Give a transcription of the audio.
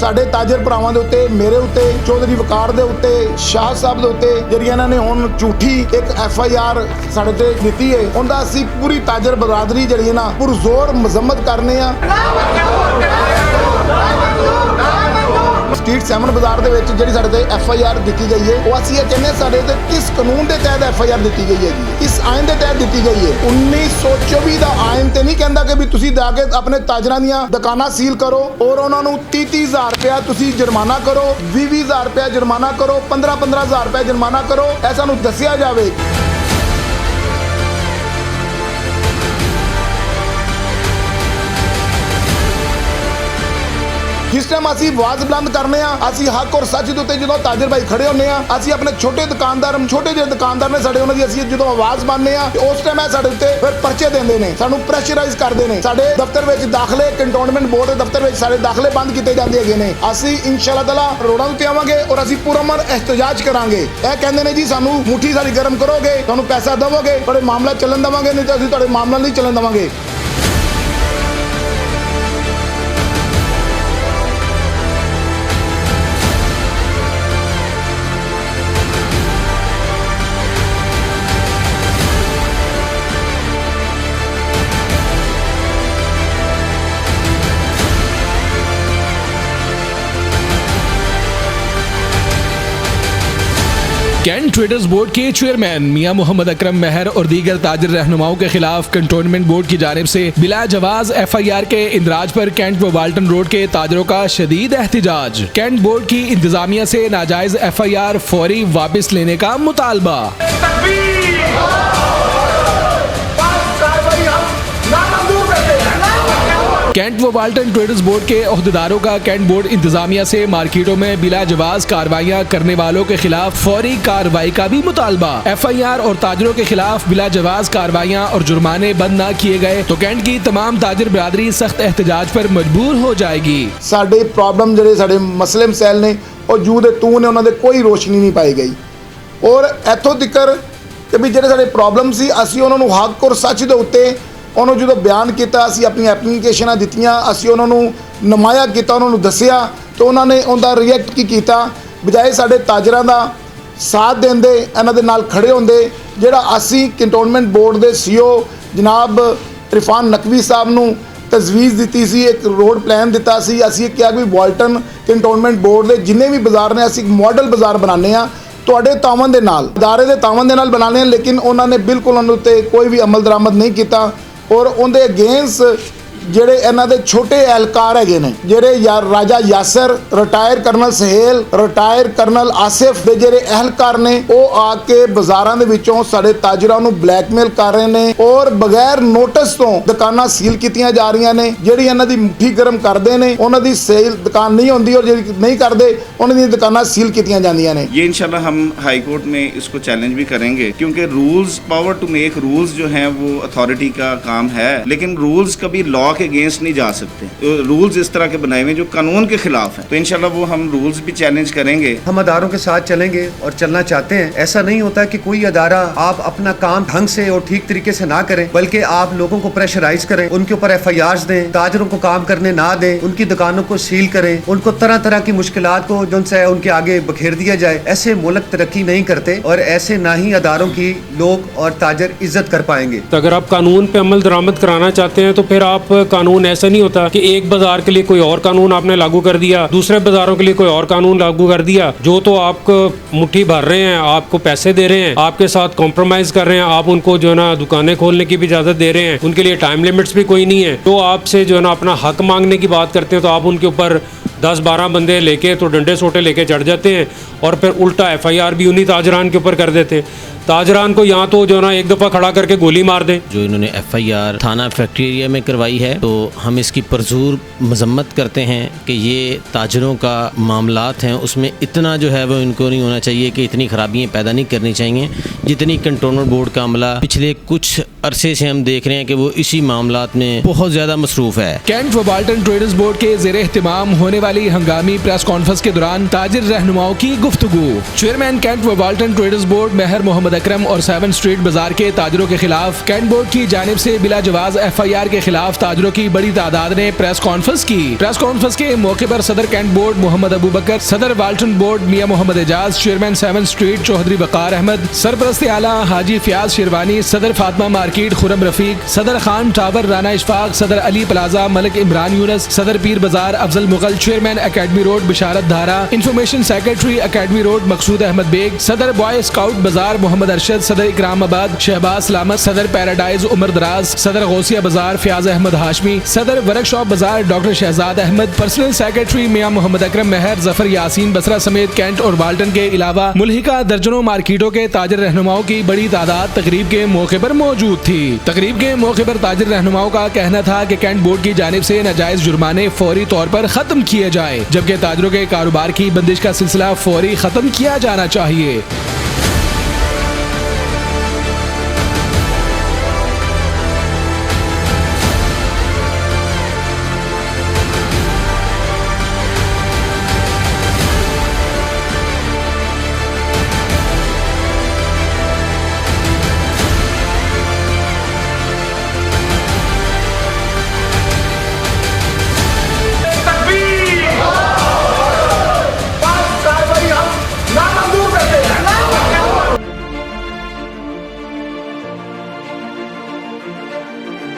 ਸਾਡੇ ਤਾਜਰ ਭਰਾਵਾਂ ਦੇ ਉੱਤੇ, ਮੇਰੇ ਉੱਤੇ, ਚੌਧਰੀ ਵਕਾਰ ਦੇ ਉੱਤੇ, ਸ਼ਾਹ ਸਾਹਿਬ ਦੇ ਉੱਤੇ ਜਿਹੜੀ ਇਹਨਾਂ ਨੇ ਹੁਣ ਝੂਠੀ ਇੱਕ FIR ਸਾਡੇ ਤੇ ਦਿੱਤੀ ਹੈ, ਉਹਦਾ ਅਸੀਂ ਪੂਰੀ ਤਾਜਰ ਬਰਾਦਰੀ ਜਿਹੜੀ ਹੈ ਨਾ ਪੁਰਜ਼ੋਰ ਮਜ਼ਮਤ ਕਰਨੇ ਆ। ਸਟਰੀਟ 7 ਬਾਜ਼ਾਰ ਦੇ ਵਿੱਚ ਜਿਹੜੀ ਸਾਡੇ ਤੇ FIR ਦਿੱਤੀ ਗਈ ਹੈ, ਉਹ ਅਸੀਂ ਇਹ ਕਹਿੰਦੇ ਸਾਡੇ ਤੇ ਕਿਸ ਕਾਨੂੰਨ ਦੇ ਤਹਿਤ FIR ਦਿੱਤੀ ਗਈ ਹੈ ਜੀ, ਕਿਸ ਆਇਨ ਦੇ ਤਹਿਤ ਦਿੱਤੀ ਗਈ ਹੈ। 1924 ਦਾ ਆਇਨ ਤੇ ਨਹੀਂ ਕਹਿੰਦਾ ਕਿ ਵੀ ਤੁਸੀਂ ਜਾ ਕੇ ਆਪਣੇ ਤਾਜਰਾਂ ਦੀਆਂ ਦੁਕਾਨਾਂ ਸੀਲ ਕਰੋ ਔਰ ਉਹਨਾਂ ਨੂੰ 30,000 ਰੁਪਇਆ ਤੁਸੀਂ ਜੁਰਮਾਨਾ ਕਰੋ, 20,000 ਰੁਪਇਆ ਜੁਰਮਾਨਾ ਕਰੋ, 15,000 ਰੁਪਇਆ ਜੁਰਮਾਨਾ ਕਰੋ। ਇਹ ਸਾਨੂੰ ਦੱਸਿਆ ਜਾਵੇ। जिस टाइम ਅਸੀਂ आवाज बुलंद करने ਅਸੀਂ हक और सच ਦੇ ਉੱਤੇ ਜਦੋਂ ਤਾਜਰ ਭਾਈ ਖੜੇ ਹੁੰਨੇ ਆ, ਅਸੀਂ ਆਪਣੇ ਛੋਟੇ ਜਿਹੇ ਦੁਕਾਨਦਾਰ ਨੇ ਸਾਡੇ, ਉਹਨਾਂ ਦੀ ਅਸੀਂ ਜਦੋਂ ਆਵਾਜ਼ ਮੰਨਨੇ ਆ ਉਸ ਟਾਈਮ ਇਹ ਸਾਡੇ ਉੱਤੇ ਫਿਰ ਪਰਚੇ ਦਿੰਦੇ ਨੇ, ਸਾਨੂੰ ਪ੍ਰੈਸ਼ਰਾਈਜ਼ ਕਰਦੇ ਨੇ। ਸਾਡੇ ਦਫ਼ਤਰ ਵਿੱਚ ਦਾਖਲੇ, ਕੰਟੋਨਮੈਂਟ ਬੋਰਡ ਦੇ ਦਫ਼ਤਰ ਵਿੱਚ ਸਾਡੇ ਦਾਖਲੇ ਬੰਦ ਕੀਤੇ ਜਾਂਦੇ ਹੈਗੇ ਨੇ। ਅਸੀਂ ਇਨਸ਼ਾਅੱਲਾ ਤਾਲਾ ਰੋਡਾਂ ਉੱਤੇ ਆਵਾਂਗੇ ਔਰ ਅਸੀਂ ਪੁਰਅਮਨ ਇhtਜਾਜ ਕਰਾਂਗੇ। ਇਹ ਕਹਿੰਦੇ ਨੇ ਜੀ ਸਾਨੂੰ ਮੁੱਠੀ ਸਾਡੀ ਗਰਮ ਕਰੋਗੇ, ਤੁਹਾਨੂੰ ਪੈਸਾ ਦੇਵੋਗੇ, ਤੁਹਾਡੇ ਮਾਮਲਾ ਚੱਲਣ ਦੇਵਾਂਗੇ, ਨਹੀਂ ਤਾਂ ਅਸੀਂ ਤੁਹਾਡੇ ਮਾਮਲਾ ਨਹੀਂ ਚੱਲਣ ਦੇਵਾਂਗੇ। कैंट ट्रेडर्स बोर्ड के चेयरमैन मियां मोहम्मद अकरम महर और दीगर ताजर रहनुमाओं के खिलाफ कंटोनमेंट बोर्ड की जानिब से बिला जवाज FIR के इंदराज पर कैंट व वाल्टन रोड के ताजरों का शदीद एहतिजाज। कैंट बोर्ड की इंतजामिया से नाजायज FIR फौरी वापस लेने का मुतालबा। कैंट व वाल्टन ट्रेडर्स बोर्ड के ओहदेदारों का कैंट बोर्ड इंतजामिया से मार्केटों में बिला जवाज कार्रवाइयाँ करने वालों के खिलाफ फौरी कार्रवाई का भी मुतालबा। FIR और ताजरों के खिलाफ बिला जवाज कार्रवाइयाँ और जुर्माने बंद न किए गए तो कैंट की तमाम ताजर बरादरी सख्त एहतजाज पर मजबूर हो जाएगी। साडे प्रॉब्लम ਜਿਹੜੇ ਸਾਡੇ ਮਸਲੇ ਮਸੈਲ ਨੇ ਉਹ ਜੂ ਦੇ ਤੂੰ ਨੇ, ਉਹਨਾਂ ਦੇ ਕੋਈ ਰੋਸ਼ਨੀ ਨਹੀਂ ਪਾਈ ਗਈ ਔਰ ਇੱਥੋਂ ਤੱਕ ਕਿ ਵੀ ਜਿਹੜੇ ਸਾਡੇ ਪ੍ਰੋਬਲਮ ਸੀ ਅਸੀਂ ਉਹਨਾਂ ਨੂੰ ਹੱਕ ਔਰ ਸੱਚ ਦੇ ਉੱਤੇ ਉਹਨੂੰ ਜਦੋਂ ਬਿਆਨ ਕੀਤਾ, ਅਸੀਂ ਆਪਣੀ ਐਪਲੀਕੇਸ਼ਨਾਂ ਦਿੱਤੀਆਂ, ਅਸੀਂ ਉਹਨਾਂ ਨੂੰ ਨਮਾਇਆ ਕੀਤਾ, ਉਹਨਾਂ ਨੂੰ ਦੱਸਿਆ ਤਾਂ ਉਹਨਾਂ ਨੇ ਉਹਦਾ ਰਿਐਕਟ ਕੀ ਕੀਤਾ, ਬਜਾਏ ਸਾਡੇ ਤਾਜਰਾਂ ਦਾ ਸਾਥ ਦਿੰਦੇ, ਇਹਨਾਂ ਦੇ ਨਾਲ ਖੜੇ ਹੁੰਦੇ। ਜਿਹੜਾ ਅਸੀਂ ਕੰਟੋਨਮੈਂਟ ਬੋਰਡ ਦੇ CEO ਜਨਾਬ ਇਰਫਾਨ ਨਕਵੀ ਸਾਹਿਬ ਨੂੰ ਤਜਵੀਜ਼ ਦਿੱਤੀ ਸੀ, ਇੱਕ ਰੋਡ ਪਲਾਨ ਦਿੱਤਾ ਸੀ, ਅਸੀਂ ਕਿਹਾ ਕਿ ਵਾਲਟਨ ਕੰਟੋਨਮੈਂਟ ਬੋਰਡ ਦੇ ਜਿੰਨੇ ਵੀ ਬਾਜ਼ਾਰ ਨੇ ਅਸੀਂ ਇੱਕ ਮਾਡਲ ਬਾਜ਼ਾਰ ਬਣਾਉਂਦੇ ਹਾਂ ਤੁਹਾਡੇ ਤਾਵਨ ਦੇ ਨਾਲ, ਅਦਾਰੇ ਦੇ ਤਾਵਨ ਦੇ ਨਾਲ ਬਣਾਉਂਦੇ ਹਾਂ। ਲੇਕਿਨ ਉਹਨਾਂ ਨੇ ਬਿਲਕੁਲ ਉਹਨਾਂ ਉੱਤੇ ਕੋਈ ਵੀ ਅਮਲ ਦਰਾਮਦ ਨਹੀਂ ਕੀਤਾ ਔਰ ਉਹਦੇ ਅਗੇਂਸਟ ਜਿਹੜੇ ਇਹਨਾਂ ਦੇ ਛੋਟੇ ਅਹਿਲਕਾਰ ਹੈਗੇ ਨੇ, ਜਿਹੜੇ ਯਾਰ Raja Yasir, retired colonel Sohail, retired colonel Asif ਦੇ ਜਿਹੜੇ ਅਹਿਲਕਾਰ ਨੇ, ਉਹ ਆ ਕੇ ਬਾਜ਼ਾਰਾਂ ਦੇ ਵਿੱਚੋਂ ਸਾਡੇ ਤਾਜਰਾਂ ਨੂੰ ਬਲੈਕਮੇਲ ਕਰ ਰਹੇ ਨੇ ਔਰ ਬਗੈਰ ਨੋਟਿਸ ਤੋਂ ਦੁਕਾਨਾਂ ਸੀਲ ਕੀਤੀਆਂ ਜਾ ਰਹੀਆਂ ਨੇ। ਜਿਹੜੀ ਇਹਨਾਂ ਦੀ ਮੁੱਠੀ ਗਰਮ ਕਰਦੇ ਨੇ ਉਹਨਾਂ ਦੀ ਸੇਲ ਦੁਕਾਨ नहीं होती और ਜਿਹੜੀ नहीं करते उन्होंने दुकाना सील की ਜਾਂਦੀਆਂ ਨੇ। ये इंशाल्लाह हम हाई कोर्ट में इसको चैलेंज भी करेंगे क्योंकि rules, power to make rules जो हैं वो अथॉरिटी का काम है, लेकिन रूल्स कभी लॉ के अगेंस्ट नहीं जा सकते। तो रूल्स इस तरह के बनाए हुए जो कानून के खिलाफ है, तो इंशाल्लाह वो हम रूल्स भी चैलेंज करेंगे। हम अदारों के साथ चलेंगे और चलना चाहते हैं। ऐसा नहीं होता कि कोई अदारा आप अपना काम ढंग से और ठीक तरीके से ना करें, बल्कि आप लोगों को प्रेशराइज करें, उनके ऊपर FIRs दें, ताजरों को काम करने ना दें, उनकी दुकानों को सील करें, उनको तरह तरह की मुश्किलात को जो है उनके आगे बखेर दिया जाए। ऐसे मुल्क तरक्की नहीं करते और ऐसे ना ही अदारों की लोग और ताजर इज्जत कर पाएंगे। तो अगर आप कानून पे अमल दरामद कराना चाहते हैं तो फिर आप कानून, ऐसा नहीं होता कि एक बाजार के लिए कोई और कानून आपने लागू कर दिया, दूसरे बाजारों के लिए कोई और कानून लागू कर दिया। जो तो आपको मुट्ठी भर रहे हैं, आपको पैसे दे रहे हैं, आपके साथ कॉम्प्रोमाइज कर रहे हैं, आप उनको जो है ना दुकानें खोलने की भी इजाजत दे रहे हैं, उनके लिए टाइम लिमिट्स भी कोई नहीं है। तो आपसे जो है ना अपना हक मांगने की बात करते हैं तो आप उनके ऊपर 10-12 बंदे लेके तो डंडे सोटे लेके चढ़ जाते हैं और फिर उल्टा FIR भी उन्हीं ताजरान के ऊपर कर देते हैं। ताजरान को यहाँ तो जो ना एक दफ़ा खड़ा करके गोली मार दें। जो इन्होंने FIR थाना फैक्ट्री एरिया में करवाई है तो हम इसकी पुरज़ोर मजम्मत करते हैं कि ये ताजरों का मामलात हैं उसमें इतना जो है वो इनको नहीं होना चाहिए कि इतनी खराबियाँ पैदा नहीं करनी चाहिए जितनी कंटोनमेंट बोर्ड का अमला पिछले कुछ अरसे से हम देख रहे हैं कि वो इसी मामलात में बहुत ज़्यादा मसरूफ़ है। कैंट व वाल्टन ट्रेडर्स बोर्ड के ज़ेरे एहतिमाम होने वाली हंगामी प्रेस कॉन्फ्रेंस के दौरान ताजिर रहनुमाओं की गुफ्तगू। चेयरमैन कैंट व वाल्टन ट्रेडर्स बोर्ड महर मोहम्मद अकरम और 7 स्ट्रीट बाजार के ताजरों के खिलाफ कैंट बोर्ड की जानिब से बिला जवाज FIR के खिलाफ ताजरों की बड़ी तादाद ने प्रेस कॉन्फ्रेंस की। प्रेस कॉन्फ्रेंस के मौके पर सदर कैंट बोर्ड मोहम्मद अबू बकर, सदर वाल्टन बोर्ड मियां मोहम्मद एजाज, चेयरमैन 7 स्ट्रीट चौधरी वकार अहमद, सरपरस्त आला हाजी फयाज शेरवानी, सदर फातिमा मार्केट खुरम रफीक, सदर खान टावर राना इशफाक, सदर अली प्लाजा मलिक इमरान यूनस, सदर Pir Bazaar Afzal Mughal, chairman academy road Basharat Dhara, information secretary academy road Maqsood Ahmad Baig, सदर बॉय स्काउट बाजार मोहम्मद अरशद, सदर इकरामाबाद शहबाज सलामत, सदर पैराडाइज उमर दराज, सदर गौसिया बाजार फयाज अहमद हाशमी, सदर workshop Bazaar doctor Shahzad Ahmad, personal secretary Mian Mohammad Akram Mehar, Zafar Yasin Basra समेत कैंट और वाल्टन के अलावा मुल्हिका दर्जनों मार्केटों के ताजर रहनुमाओं की बड़ी तादाद तकरीब के मौके पर मौजूद थी। तकरीब के मौके पर ताजर रहनुमाओं का कहना था कि कैंट बोर्ड की जानिब से नाजायज जुर्माने फौरी तौर पर खत्म किए जाए, जबकि ताजरों के कारोबार की बंदिश का सिलसिला फौरी खत्म किया जाना चाहिए।